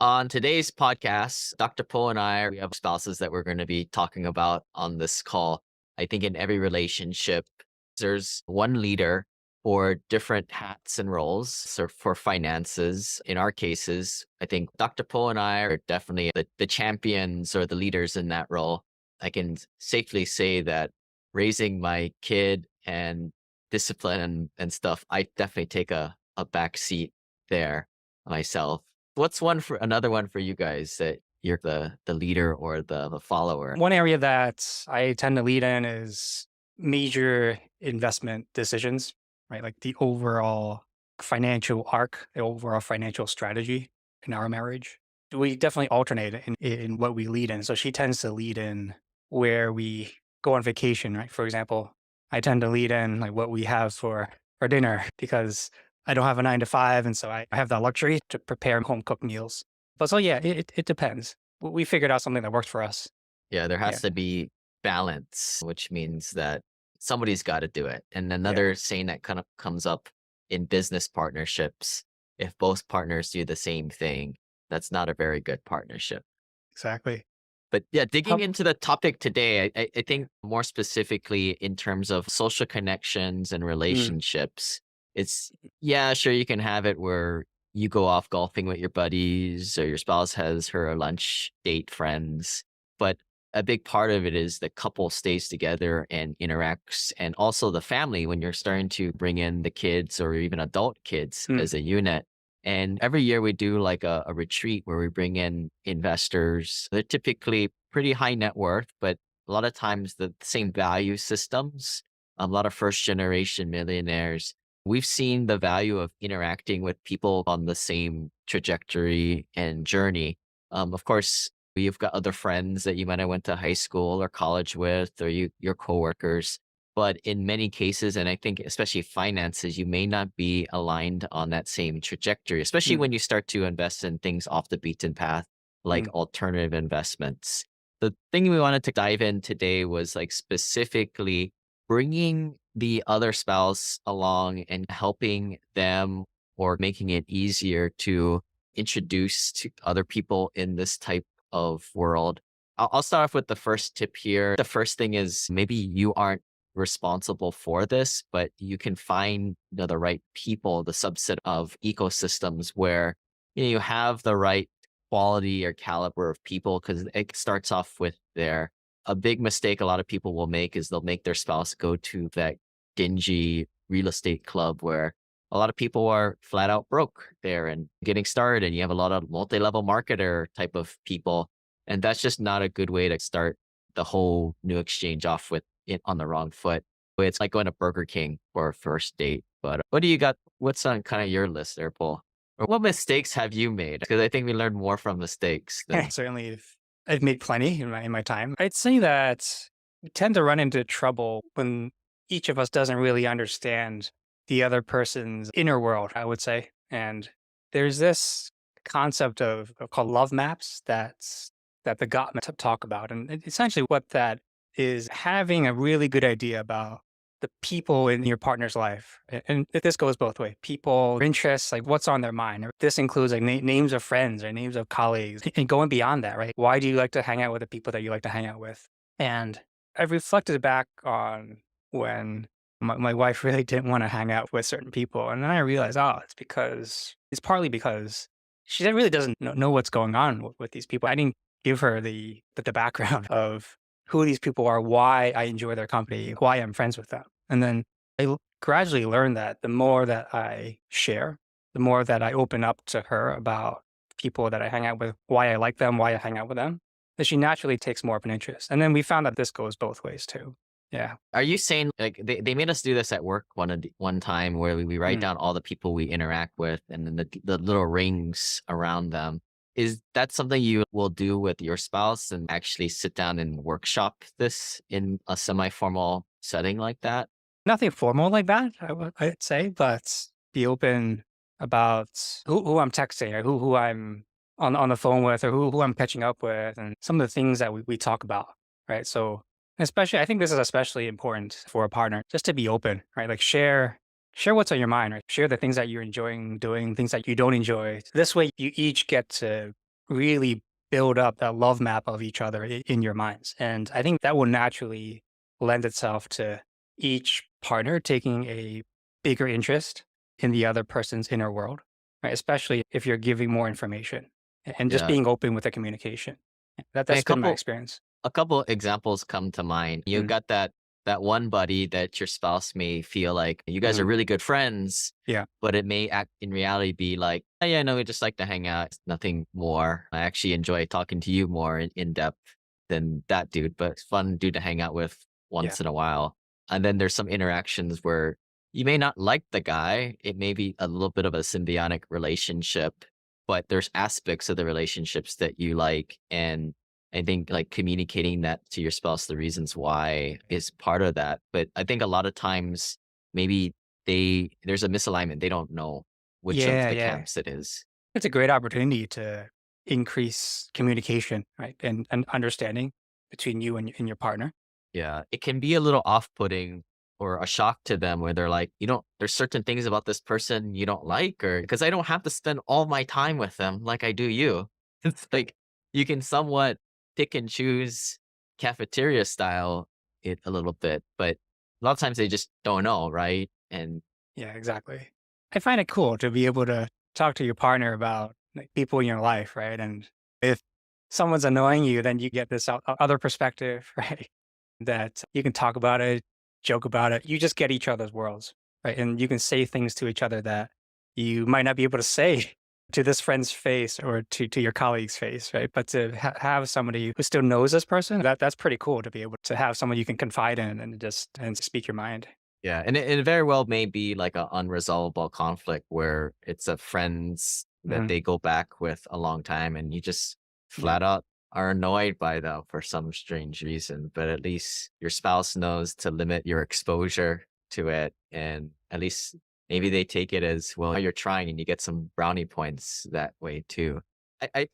On today's podcast, Dr. Po and we have spouses that we're going to be talking about on this call. I think in every relationship, there's one leader for different hats and roles. So for finances, in our cases, I think Dr. Po and I are definitely the champions or the leaders in that role. I can safely say that raising my kid and discipline and stuff, I definitely take a back seat there myself. What's one for another one for you guys that you're the leader or the follower? One area that I tend to lead in is major investment decisions, right? Like the overall financial arc, the overall financial strategy in our marriage. We definitely alternate in what we lead in. So she tends to lead in where we go on vacation, right? For example, I tend to lead in like what we have for dinner because I don't have a 9 to 5. And so I have that luxury to prepare home cooked meals. But so yeah, it depends. We figured out something that works for us. Yeah, there Yeah. has to be balance, which means that somebody's got to do it. And Yeah, another saying that kind of comes up in business partnerships, if both partners do the same thing, that's not a very good partnership. exactly. But yeah, digging How into the topic today, I think more specifically in terms of social connections and mm, relationships, it's yeah, sure, you can have it where you go off golfing with your buddies or your spouse has her lunch date friends. But a big part of it is the couple stays together and interacts, and also the family when you're starting to bring in the kids or even adult kids mm, as a unit. And every year we do like a retreat where we bring in investors. They're typically pretty high net worth, but a lot of times the same value systems, a lot of first generation millionaires. We've seen the value of interacting with people on the same trajectory and journey. Of course, you've got other friends that you might have went to high school or college with, or your coworkers. But in many cases, and I think especially finances, you may not be aligned on that same trajectory, especially mm, when you start to invest in things off the beaten path, like mm, alternative investments. The thing we wanted to dive in today was like specifically bringing the other spouse along and helping them or making it easier to introduce to other people in this type of world. I'll start off with the first tip here. The first thing is maybe you aren't responsible for this, but you can find the right people, the subset of ecosystems where you have the right quality or caliber of people because it starts off with their a big mistake a lot of people will make is they'll make their spouse go to that dingy real estate club where a lot of people are flat out broke there and getting started and you have a lot of multi-level marketer type of people and that's just not a good way to start the whole new exchange off with it on the wrong foot. It's like going to Burger King for a first date. But what do you got? What's on kind of your list there, Paul? Or what mistakes have you made? Because I think we learn more from mistakes than certainly, I've made plenty in my time. I'd say that we tend to run into trouble when each of us doesn't really understand the other person's inner world, I would say. And there's this concept of called love maps that the Gottman talk about. And essentially what that is having a really good idea about the people in your partner's life. And this goes both ways. People, interests, like what's on their mind. This includes like names of friends or names of colleagues and going beyond that, right? Why do you like to hang out with the people that you like to hang out with? And I've reflected back on when my wife really didn't want to hang out with certain people. And then I realized, oh, it's partly because she really doesn't know what's going on with these people. I didn't give her the background of who these people are, why I enjoy their company, why I'm friends with them. And then gradually learned that the more that I share, the more that I open up to her about people that I hang out with, why I like them, why I hang out with them, that she naturally takes more of an interest. And then we found that this goes both ways too. Yeah. are you saying like they made us do this at work one time where we write Mm. down all the people we interact with and then the little rings around them. Is that something you will do with your spouse and actually sit down and workshop this in a semi-formal setting like that? Nothing formal like that, I'd say, but be open about who I'm texting or who I'm on the phone with or who I'm catching up with and some of the things that we talk about, right? So especially I think this is especially important for a partner, just to be open, right? Like share what's on your mind, right? Share the things that you're enjoying doing, things that you don't enjoy. This way you each get to really build up that love map of each other in your minds. And I think that will naturally lend itself to each partner taking a bigger interest in the other person's inner world, right? Especially if you're giving more information and just Yeah. being open with the communication. I mean, That's been my experience. a couple examples come to mind. You Mhm. got that one buddy that your spouse may feel like you guys are Mhm. really good friends, Yeah. but it may act in reality be like, oh, yeah, no, we just like to hang out. It's nothing more. I actually enjoy talking to you more in depth than that dude, but it's fun dude to hang out with Yeah. once in a while. And then there's some interactions where you may not like the guy. It may be a little bit of a symbiotic relationship, but there's aspects of the relationships that you like. And I think like communicating that to your spouse, the reasons why is part of that. But I think a lot of times maybe there's a misalignment. They don't know which of Yeah. the Yeah. camps it is. It's a great opportunity to increase communication, right? And understanding between you and your partner. Yeah. It can be a little off-putting or a shock to them where they're like, you don't there's certain things about this person you don't like, or because I don't have to spend all my time with them like I do you. It's like you can somewhat pick and choose cafeteria style it a little bit, but a lot of times they just don't know, right? And Yeah, exactly. I find it cool to be able to talk to your partner about like, people in your life, right? And if someone's annoying you, then you get this other perspective, right? That you can talk about it, joke about it. You just get each other's worlds, right? And you can say things to each other that you might not be able to say to this friend's face or to your colleague's face, right? But to have somebody who still knows this person, that's pretty cool to be able to have someone you can confide in and just and speak your mind. yeah, and it very well may be like an unresolvable conflict where it's a friends that Hmm. they go back with a long time and you just Yeah. flat out are annoyed by them for some strange reason. But at least your spouse knows to limit your exposure to it. And at least maybe they take it as, well, you're trying and you get some brownie points that way too.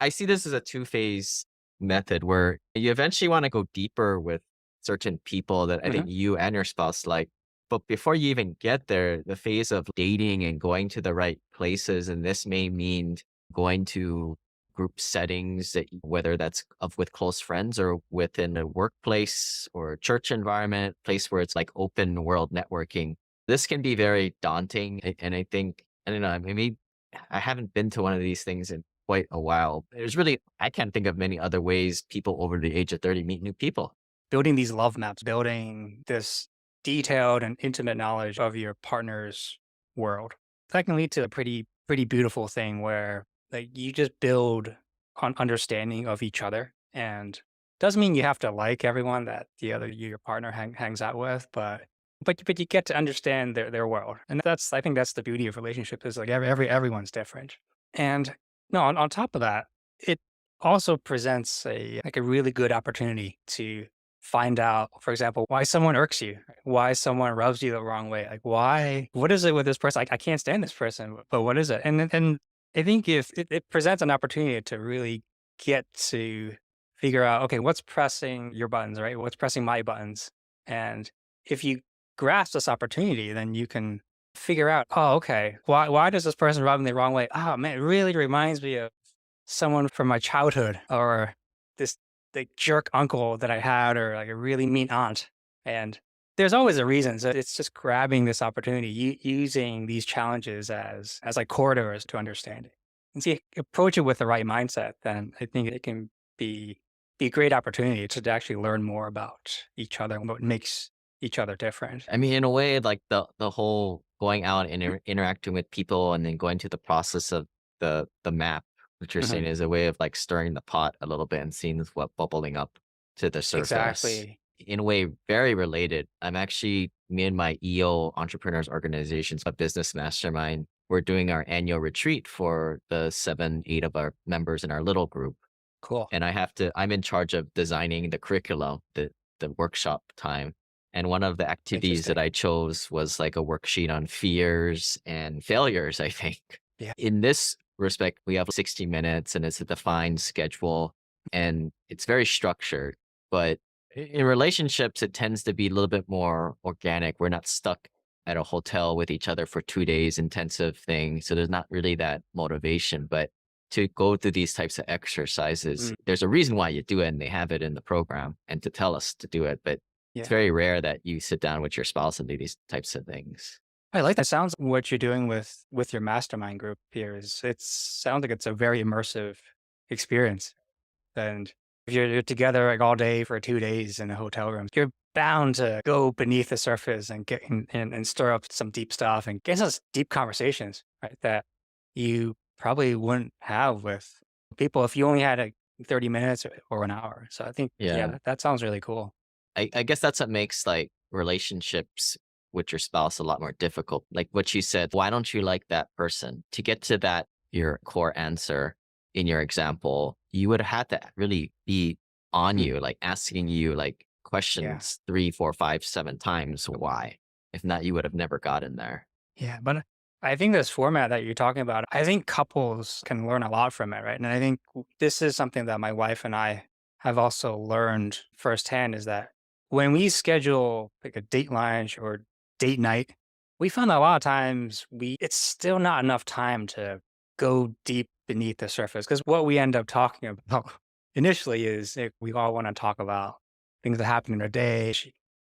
I see this as a two-phase method where you eventually want to go deeper with certain people that I Hmm. think you and your spouse like, but before you even get there, the phase of dating and going to the right places, and this may mean going to group settings that whether that's of with close friends or within a workplace or church environment, place where it's like open world networking. This can be very daunting. And I think, I don't know, maybe I haven't been to one of these things in quite a while. There's really, I can't think of many other ways people over the age of 30 meet new people. Building these love maps, building this detailed and intimate knowledge of your partner's world. That can lead to a pretty beautiful thing where like you just build on understanding of each other and doesn't mean you have to like everyone that the other your partner hangs out with, but you get to understand their world. And that's I think that's the beauty of relationship is like everyone's different. And no, on top of that, it also presents a like a really good opportunity to find out, for example, why someone irks you, why someone rubs you the wrong way. Like, why? What is it with this person? Like, I can't stand this person, but what is it? And I think if it presents an opportunity to really get to figure out, okay, what's pressing your buttons, right? What's pressing my buttons? And if you grasp this opportunity, then you can figure out, oh, okay, why does this person rub me the wrong way? Oh man, it really reminds me of someone from my childhood or this the jerk uncle that I had or like a really mean aunt. And there's always a reason. So it's just grabbing this opportunity, using these challenges as like corridors to understand it. And see, approach it with the right mindset, then I think it can be a great opportunity to actually learn more about each other and what makes each other different. I mean, in a way, like the whole going out and interacting with people and then going through the process of the map, which you're saying Mhm. is a way of like stirring the pot a little bit and seeing what bubbling up to the surface. Exactly. In a way, very related. I'm actually me and my EO entrepreneurs organizations, a business mastermind. We're doing our annual retreat for the 7, 8 of our members in our little group. Cool. And I'm in charge of designing the curriculum, the workshop time. And one of the activities that Interesting. I chose was like a worksheet on fears and failures, I think. Yeah. In this respect, we have 60 minutes and it's a defined schedule and it's very structured. But in relationships, it tends to be a little bit more organic. We're not stuck at a hotel with each other for 2 days, intensive thing. So there's not really that motivation. But to go through these types of exercises. Mm, There's a reason why you do it and they have it in the program and to tell us to do it. But it's yeah. very rare that you sit down with your spouse and do these types of things. I like that. Sounds what you're doing with your mastermind group here is it sounds like it's a very immersive experience. And if you're together like all day for 2 days in a hotel room, you're bound to go beneath the surface and get and stir up some deep stuff and get us deep conversations, right? That you probably wouldn't have with people if you only had like 30 minutes or an hour. So I think, yeah, Yeah. that sounds really cool. I guess that's what makes like relationships with your spouse a lot more difficult. Like what you said, why don't you like that person? To get to that, your core answer in your example, you would have had to really be on Mm, you, like asking you like yeah. questions 3, 4, 5, 7 times. Why? If not, you would have never gotten there. Yeah, but I think this format that you're talking about, I think couples can learn a lot from it, right? And I think this is something that my wife and I have also learned firsthand is that when we schedule like a date lunch or date night, we found that a lot of times we it's still not enough time to go deep beneath the surface because what we end up talking about initially is we all want to talk about things that happen in our day.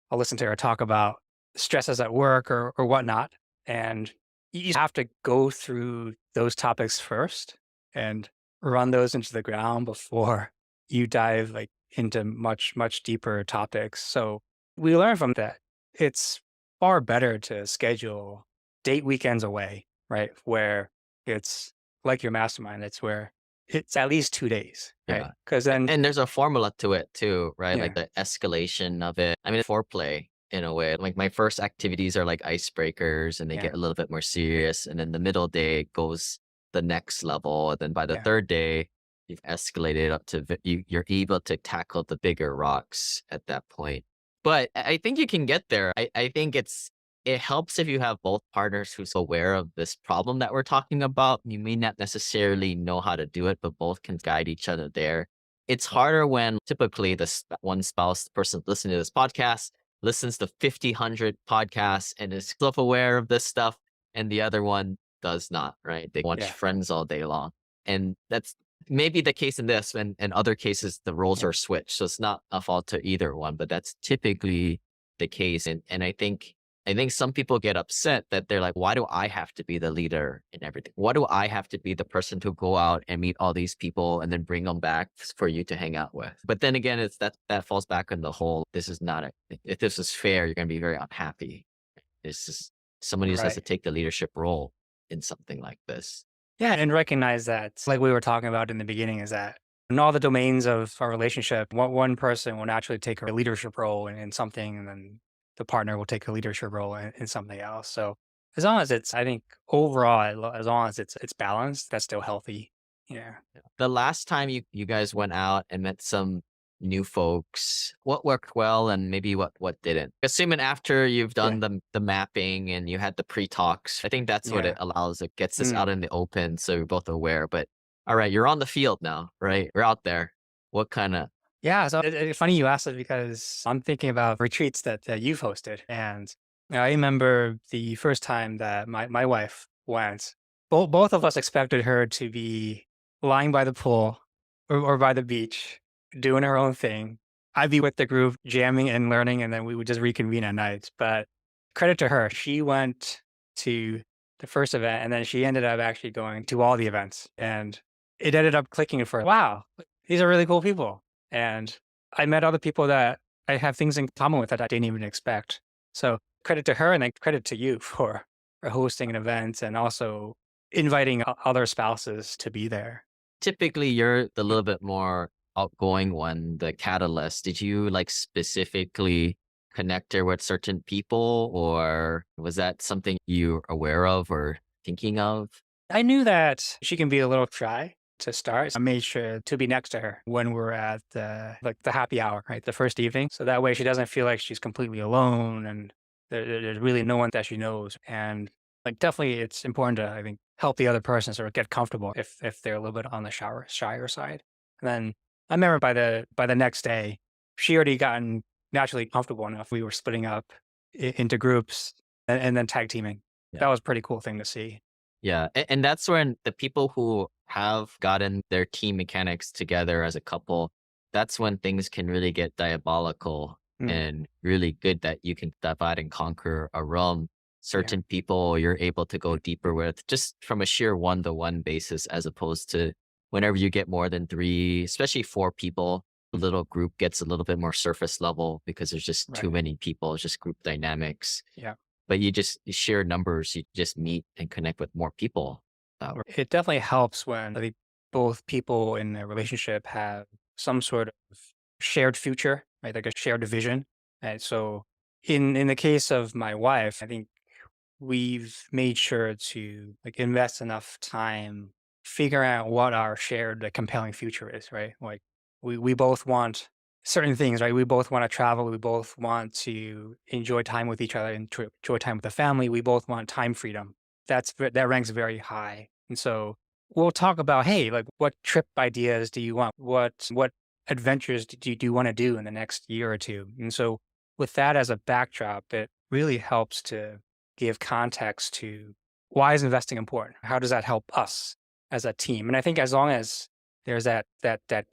I'll listen to her talk about stresses at work or whatnot and you have to go through those topics first and run those into the ground before you dive like into much deeper topics. So we learn from that. It's far better to schedule date weekends away, right? Where it's like your mastermind. It's where it's at least 2 days, right? Yeah. Because then, And there's a formula to it too, right? Like yeah, the escalation of it. I mean, foreplay in a way. Like my first activities are like icebreakers and they yeah, get a little bit more serious. And then the middle day goes the next level. And then by the yeah, third day, you've escalated up to you're able to tackle the bigger rocks at that point. But I think you can get there. I think it helps if you have both partners who's aware of this problem that we're talking about. You may not necessarily know how to do it, but both can guide each other there. It's harder when typically one spouse, the person listening to this podcast, listens to 50, 100 podcasts and is self-aware of this stuff, and the other one does not, right? They watch yeah, Friends all day long. And that's maybe the case in this, and in other cases, the roles yeah, are switched. So it's not a fault to either one, but that's typically the case. And I think some people get upset that they're like, why do I have to be the leader in everything? Why do I have to be the person to go out and meet all these people and then bring them back for you to hang out with? But then again, it's that falls back on the whole, this is not a, if this is fair, you're going to be very unhappy. It's just somebody just has to right. take the leadership role in something like this. Yeah, and recognize that, like we were talking about in the beginning, is that in all the domains of our relationship, one person will naturally take a leadership role in something, and then the partner will take a leadership role in something else. So as long as it's, I think overall, as long as it's balanced, that's still healthy. Yeah, The last time you guys went out and met some new folks, what worked well and maybe what didn't? Assuming after you've yeah, done the mapping and you had the pre-talks, I think that's what it yeah. allows. It gets this Mm. out in the open so you're both aware. But all right, you're on the field now, right? You're out there. What kind of Yeah, so it's funny you asked it because I'm thinking about retreats that you've hosted, and I remember the first time that my wife went. Both of us expected her to be lying by the pool or by the beach, doing her own thing. I'd be with the group jamming and learning, and then we would just reconvene at night. But credit to her, she went to the first event, and then she ended up actually going to all the events, and it ended up clicking for her. Wow, these are really cool people. And I met other people that I have things in common with that I didn't even expect. So credit to her and then credit to you for hosting an event and also inviting other spouses to be there. typically you're the little bit more outgoing one, the catalyst. Did you like specifically connect her with certain people or was that something you were aware of or thinking of? I knew that she can be a little shy to start. I made sure to be next to her when we're at the happy hour, right? The first evening. So that way she doesn't feel like she's completely alone and there's really no one that she knows. And like definitely it's important to I think help the other person sort of get comfortable if they're a little bit on the shyer side. And then I remember by the next day, she already gotten naturally comfortable enough. We were splitting up into groups and then tag teaming. Yeah. That was a pretty cool thing to see. Yeah. And that's when the people who have gotten their team mechanics together as a couple, that's when things can really get diabolical Mm, and really good that you can divide and conquer a realm. yeah. Certain people you're able to go deeper with just from a sheer one to one basis, as opposed to whenever you get more than three, especially four people, the little group gets a little bit more surface level because there's just too Right. many people. It's just group dynamics. Yeah. But you just share numbers, you just meet and connect with more people. It definitely helps when I think both people in a relationship have some sort of shared future, right? Like a shared vision. And so in the case of my wife, I think we've made sure to like invest enough time figuring out what our shared like, compelling future is, right? Like we both want certain things, right? We both want to travel. We both want to enjoy time with each other and enjoy time with the family. We both want time freedom. That ranks very high. And so we'll talk about, hey, like what trip ideas do you want? What adventures do you want to do in the next year or two? And so with that as a backdrop, it really helps to give context to why is investing important? How does that help us as a team? And I think as long as there's that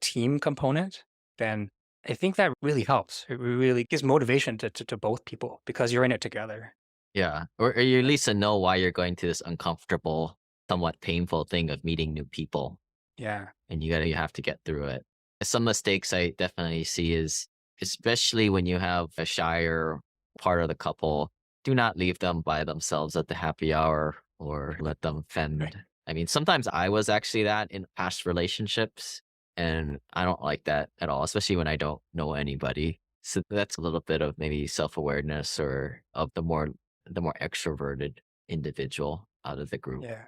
team component, then I think that really helps. It really gives motivation to both people because you're in it together. Yeah, or you at least know why you're going through this uncomfortable, somewhat painful thing of meeting new people, Yeah. and you have to get through it. Some mistakes I definitely see is, especially when you have a shyer part of the couple, do not leave them by themselves at the happy hour or let them Right. fend. I mean, sometimes I was actually that in past relationships, and I don't like that at all, especially when I don't know anybody. So that's a little bit of maybe self-awareness or of the more extroverted individual out of the group. Yeah.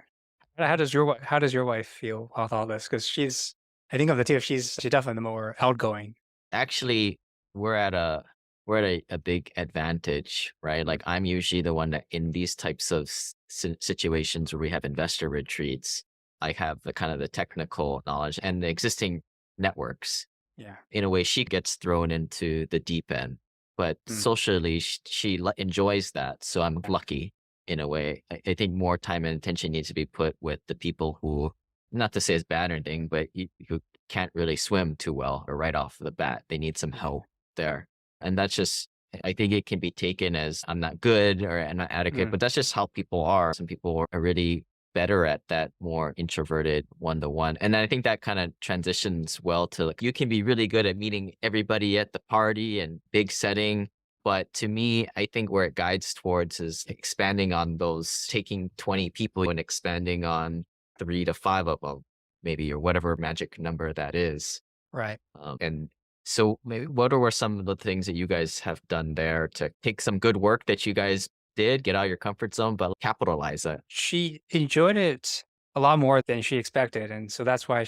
How does your wife feel about all this? Because I think of the two, she's definitely the more outgoing. Actually, we're at a we're at a big advantage, right? Mm, Like I'm usually the one that in these types of situations where we have investor retreats, I have the kind of the technical knowledge and the existing networks. yeah. In a way, she gets thrown into the deep end, but Mm, socially, she enjoys that. So I'm yeah. lucky in a way. I think more time and attention needs to be put with the people who, not to say it's bad or anything, but who can't really swim too well or right off the bat. They need some Yeah. help there. And that's just, I think it can be taken as I'm not good or I'm not adequate, Mm, but that's just how people are. Some people are really better at that more introverted one to one. And I think that kind of transitions well to like you can be really good at meeting everybody at the party and big setting. But to me, I think where it guides towards is expanding on those, taking 20 people and expanding on three to five of them, maybe, or whatever magic number that is. right. And so, maybe what were some of the things that you guys have done there to take some good work that you guys did, get out of your comfort zone, but capitalize it? She enjoyed it a lot more than she expected, and so that's why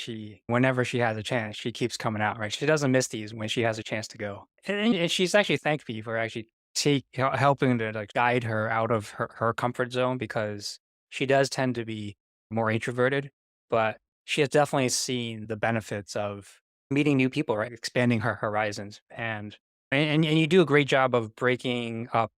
whenever she has a chance, she keeps coming out, right? She doesn't miss these when she has a chance to go. And she's actually thanked me for actually helping to, like, guide her out of her comfort zone because she does tend to be more introverted, but she has definitely seen the benefits of meeting new people, right? Expanding her horizons, and you do a great job of breaking up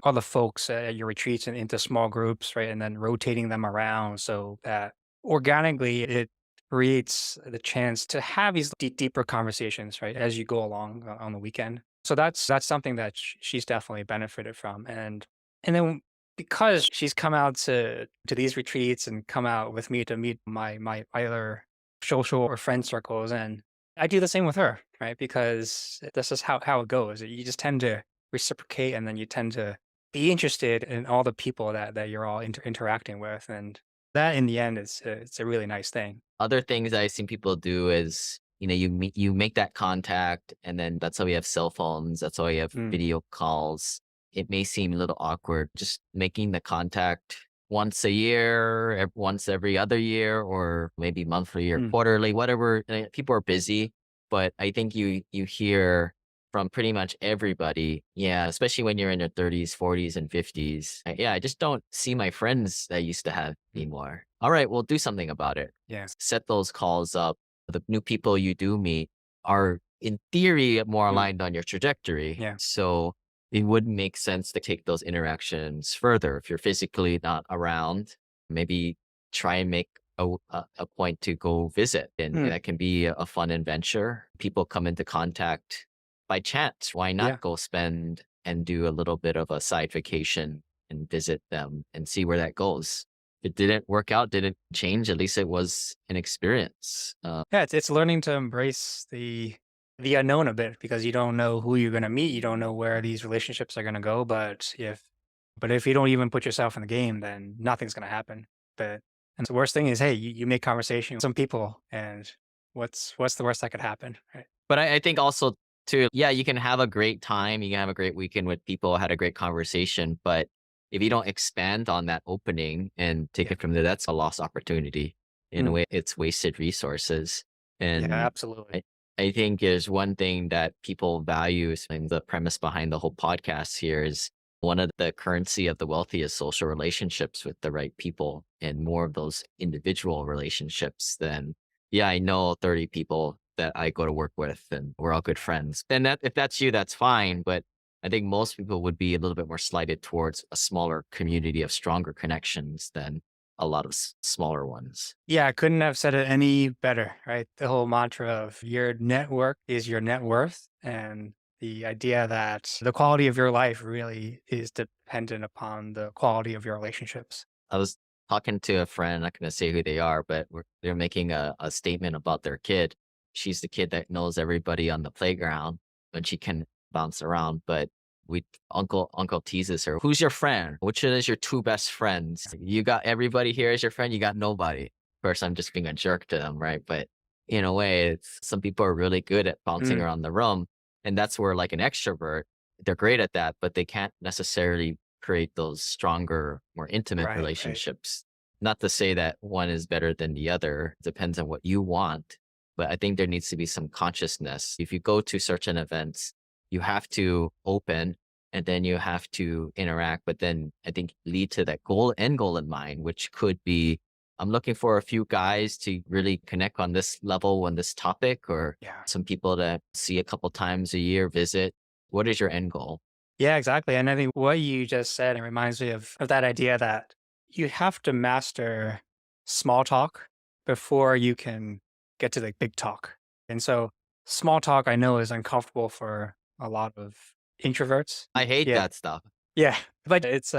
all the folks at your retreats into small groups, right? And then rotating them around so that organically it creates the chance to have these deeper conversations, right? As you go along on the weekend. So that's something that she's definitely benefited from. And then because she's come out to these retreats and come out with me to meet my other social or friend circles, and I do the same with her, right? Because this is how it goes. You just tend to reciprocate, and then you tend to be interested in all the people that you're all interacting with, and that in the end is it's a really nice thing. Other things I've seen people do is, you make that contact, and then that's how we have cell phones. That's why we have Mm, video calls. It may seem a little awkward, just making the contact once a year, once every other year, or maybe monthly or mm, quarterly, whatever. People are busy, but I think you hear from pretty much everybody. Yeah, especially when you're in your 30s, 40s, and 50s. Yeah, I just don't see my friends that I used to have mm, anymore. All right, well, do something about it. yeah, Set those calls up. The new people you do meet are, in theory, more mm, aligned on your trajectory. yeah, So it would make sense to take those interactions further. If you're physically not around, maybe try and make a point to go visit, and Mm, that can be a fun adventure. People come into contact by chance. Why not yeah. go spend and do a little bit of a side vacation and visit them and see where that goes? It didn't work out, didn't change. At least it was an experience. Yeah, it's learning to embrace the unknown a bit because you don't know who you're gonna meet, you don't know where these relationships are gonna go, but if you don't even put yourself in the game, then nothing's gonna happen. But and the worst thing is, hey, you make conversation with some people, and what's the worst that could happen, right? But I think also too, yeah, you can have a great time, you can have a great weekend with people, had a great conversation, but if you don't expand on that opening and take Yeah. it from there, that's a lost opportunity. In a Mm, way, it's wasted resources. yeah, And absolutely. I, I think is one thing that people value, and the premise behind the whole podcast here is one of the currency of the wealthy is social relationships with the right people and more of those individual relationships than, yeah, I know 30 people that I go to work with and we're all good friends. And that if that's you, that's fine. But I think most people would be a little bit more slighted towards a smaller community of stronger connections than a lot of smaller ones. Yeah, I couldn't have said it any better, right? The whole mantra of your network is your net worth, and the idea that the quality of your life really is dependent upon the quality of your relationships. I was talking to a friend, not going to say who they are, but they're making a statement about their kid. She's the kid that knows everybody on the playground, and she can bounce around. But we uncle teases her. Who's your friend? Which one is your two best friends? You got everybody here as your friend. You got nobody. Of course, I'm just being a jerk to them, right? But in a way, some people are really good at bouncing Mm, around the room, and that's where like an extrovert, they're great at that, but they can't necessarily create those stronger, more intimate right, right. relationships. Not to say that one is better than the other, depends on what you want. But I think there needs to be some consciousness. If you go to certain events, you have to open and then you have to interact, but then I think lead to that goal in mind, which could be I'm looking for a few guys to really connect on this level on this topic, or Yeah. some people to see a couple times a year, visit. What is your end goal? Yeah, exactly. And I think what you just said, it reminds me of that idea that you have to master small talk before you can get to the big talk. And so small talk I know is uncomfortable for a lot of introverts. I hate Yeah. that stuff. Yeah, but it's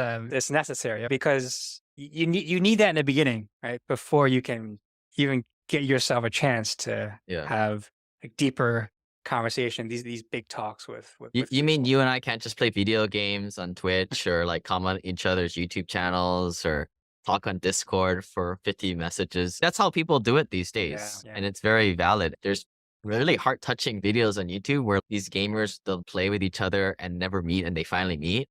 necessary because you need that in the beginning, right? Before you can even get yourself a chance to Yeah. have a deeper conversation, these big talks with You mean people. you and I can't just play video games on Twitch or like comment each other's YouTube channels or talk on Discord for 50 messages? That's how people do it these Yeah, days. yeah, And it's very valid. There's really heart touching videos on YouTube where these gamers, they'll play with each other and never meet and they finally meet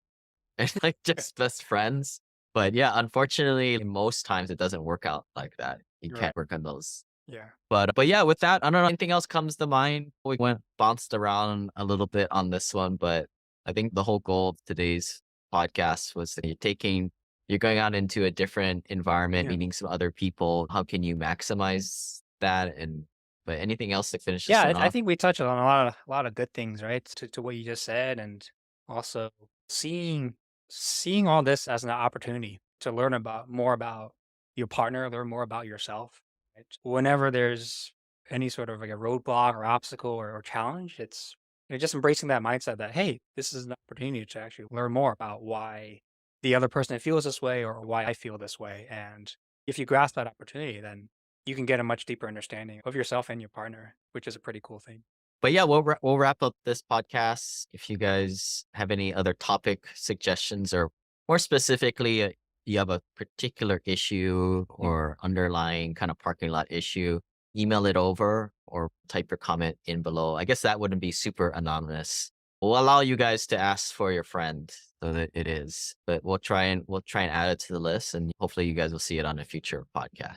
and like just best friends. But yeah, unfortunately, most times it doesn't work out like that. You right. can't work on those. Yeah. But yeah, with that, I don't know anything else comes to mind. We went bounced around a little bit on this one, but I think the whole goal of today's podcast was that you're going out into a different environment, Yeah. meeting some other people. How can you maximize that? And but anything else to finish Yeah, this one I off? think we touched on a lot of good things, right? To what you just said, and also seeing all this as an opportunity to learn about more about your partner, learn more about yourself. Right? Whenever there's any sort of like a roadblock or obstacle or challenge, it's just embracing that mindset that hey, this is an opportunity to actually learn more about why the other person feels this way or why I feel this way. And if you grasp that opportunity, then you can get a much deeper understanding of yourself and your partner, which is a pretty cool thing. But yeah, we'll wrap up this podcast. If you guys have any other topic suggestions, or more specifically, you have a particular issue Mm. or underlying kind of parking lot issue, email it over or type your comment in below. I guess that wouldn't be super anonymous. We'll allow you guys to ask for your friend so that it is, but we'll try and add it to the list, and hopefully you guys will see it on a future podcast.